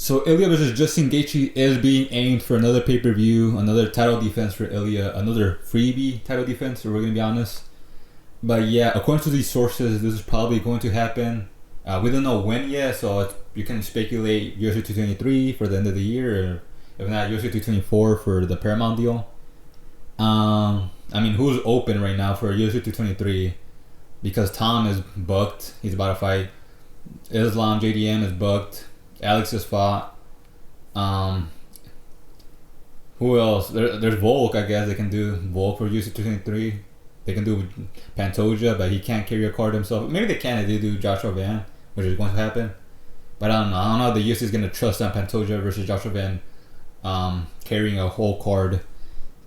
So Ilia versus Justin Gaethje is being aimed for another pay-per-view, another title defense for Ilia, another freebie title defense, if we're going to be honest. But yeah, according to these sources, this is probably going to happen. We don't know when yet, so you can speculate UFC 223 for the end of the year, or if not, UFC 224 for the Paramount deal. I mean, who's open right now for UFC 223? Because Tom is booked. He's about to fight. Islam JDM is booked. Alex has fought. Who else? There's Volk, I guess. They can do Volk for UFC 223. They can do Pantoja, but he can't carry a card himself. Maybe they can if they do Joshua Van, which is going to happen. But I don't know. I don't know if the UFC is going to trust on Pantoja versus Joshua Van carrying a whole card.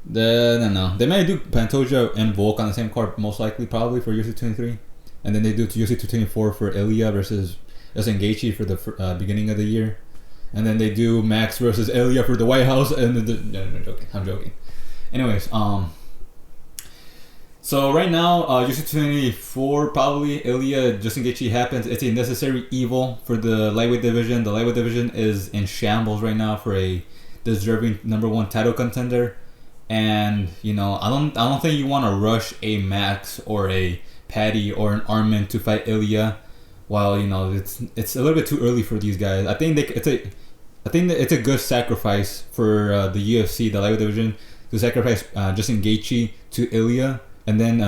I don't know. They might do Pantoja and Volk on the same card, most likely, probably, for UFC 23. And then they do UFC 224 for Ilia versus Justin Gaethje for the beginning of the year. And then they do Max versus Ilia for the White House. And no, I'm joking. Anyways, so right now, UFC 224, probably Ilia, Justin Gaethje happens. It's a necessary evil for the lightweight division. The lightweight division is in shambles right now for a deserving number one title contender. And I don't think you want to rush a Max or a Paddy or an Armin to fight Ilia, while it's a little bit too early for these guys. I think it's a good sacrifice for the UFC, the lightweight division, to sacrifice Justin Gaethje to Ilia, and then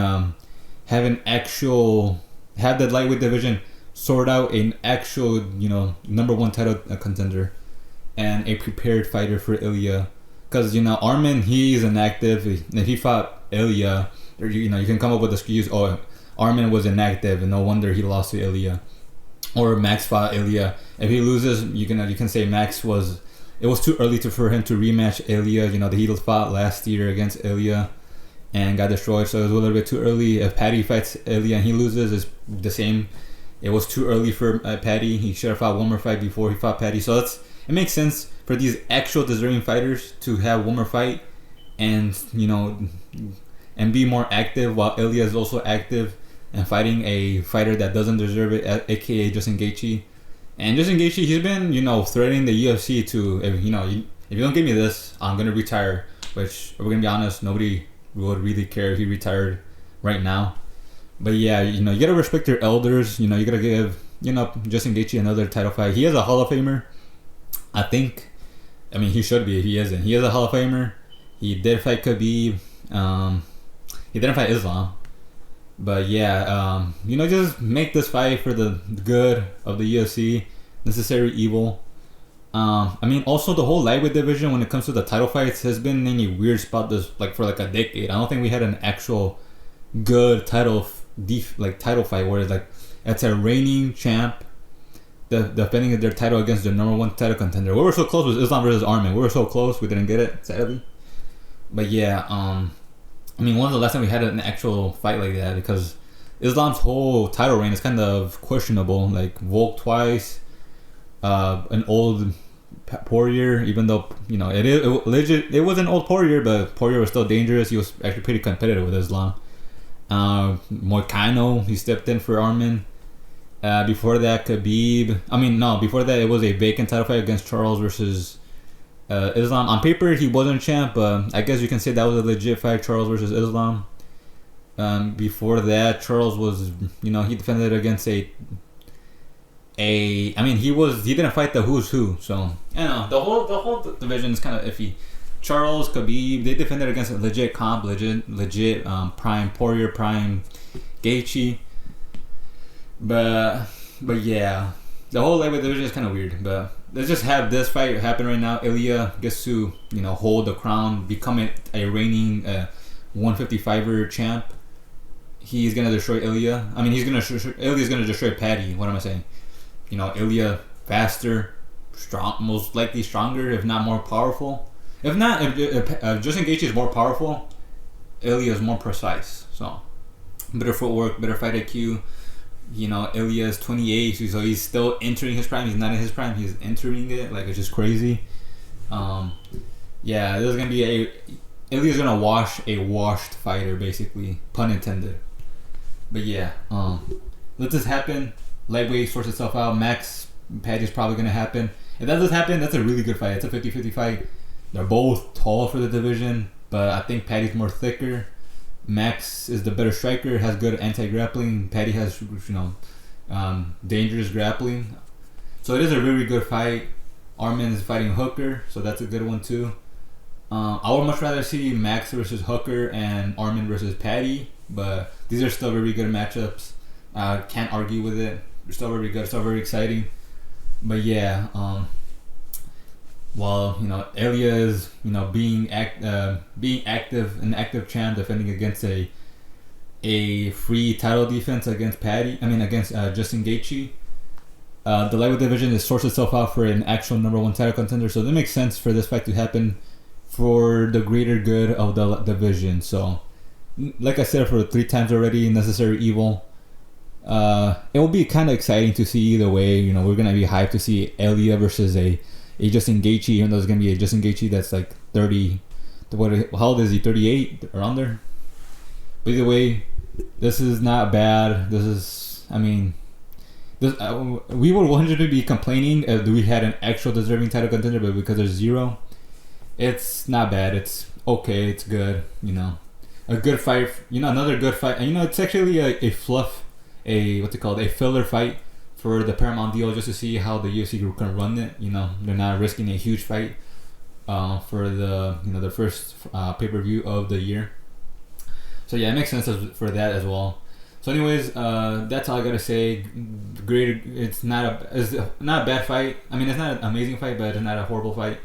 have the lightweight division sort out an actual number one title contender and a prepared fighter for Ilia. Because Armin, he's inactive. If he fought Ilia, you can come up with the excuse, oh, Armin was inactive and no wonder he lost to Ilia. Or Max fought Ilia. If he loses, you can say it was too early for him to rematch Ilia. He fought last year against Ilia and got destroyed, so it was a little bit too early. If Paddy fights Ilia and he loses, it's the same. It was too early for Paddy. He should have fought one more fight before he fought Paddy. So it makes sense for these actual deserving fighters to have one more fight and and be more active, while Ilia is also active and fighting a fighter that doesn't deserve it, aka Justin Gaethje. And Justin Gaethje, he's been threatening the UFC to, if you don't give me this, I'm gonna retire. Which, we're gonna be honest, nobody would really care if he retired right now. But yeah, you gotta respect your elders. You gotta give Justin Gaethje another title fight. He is a Hall of Famer, I think. I mean, he should be if he isn't. He is a Hall of Famer. He did fight Khabib. He didn't fight Islam. But yeah, just make this fight for the good of the UFC. Necessary evil. I mean, also the whole lightweight division, when it comes to the title fights, has been in a weird spot for a decade. I don't think we had an actual good title fight where it's a reigning champ defending their title against the number one title contender. We were so close with Islam versus Armin. We were so close, we didn't get it, sadly. But yeah, I mean, when's the last time we had an actual fight like that? Because Islam's whole title reign is kind of questionable. Like Volk twice, an old Poirier, even though it was an old Poirier, but Poirier was still dangerous. He was actually pretty competitive with Islam. Moicano, he stepped in for Armin. Before that, Khabib. Before that it was a vacant title fight against Charles versus Islam. On paper, he wasn't champ, but I guess you can say that was a legit fight, Charles versus Islam. Before that, Charles was, he defended against he didn't fight the who's who, so the whole division is kind of iffy. Charles, Khabib, they defended against a legit comp, legit prime Poirier, prime Gaethje. But yeah, the whole lightweight division is kind of weird. But let's just have this fight happen right now. Ilia gets to hold the crown, become a reigning 155er champ. He's gonna destroy Ilia. Ilia's gonna destroy Paddy. What am I saying? Ilia faster, strong, most likely stronger, if not more powerful. If Justin Gaethje is more powerful, Ilia is more precise. So better footwork, better fight IQ. Ilia is 28, so he's still entering his prime. He's not in his prime. He's entering it. It's just crazy. Yeah, there's gonna be Ilia's gonna wash a washed fighter, basically, pun intended. But yeah, let this happen. Lightweight sorts itself out. Max Paddy's probably gonna happen. if that does happen, that's a really good fight. It's a 50-50 fight. They're both tall for the division, but I think Patty's more thicker. Max is the better striker, has good anti-grappling. Patty has, dangerous grappling. So it is a really good fight. Arman is fighting Hooker, so that's a good one too. I would much rather see Max versus Hooker and Arman versus Patty, but these are still very good matchups. Can't argue with it. They're still very good, still very exciting. But yeah, Ilia is being active, an active champ defending against a free title defense against Justin Gaethje. The lightweight division has sourced itself out for an actual number one title contender, so that makes sense for this fight to happen for the greater good of the division. So, like I said for 3 times already, necessary evil. It will be kind of exciting to see either way. We're gonna be hyped to see Ilia versus a Justin Gaethje, even though it's gonna be a Justin Gaethje that's like 30. How old is he? 38 around there. But either way, this is not bad. We would 100% be complaining if we had an actual deserving title contender, but because there's 0, it's not bad. It's okay. It's good. A good fight. Another good fight. And it's actually a fluff, a filler fight for the Paramount deal, just to see how the UFC can run it. They're not risking a huge fight for the first pay-per-view of the year. So yeah, it makes sense for that as well. So anyways, that's all I gotta say. Great. It's not a bad fight. It's not an amazing fight, but it's not a horrible fight,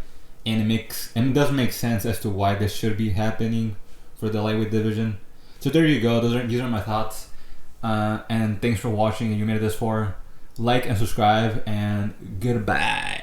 and it does make sense as to why this should be happening for the lightweight division. So there you go. These are my thoughts. And thanks for watching. And you made it this far. Like and subscribe, and goodbye.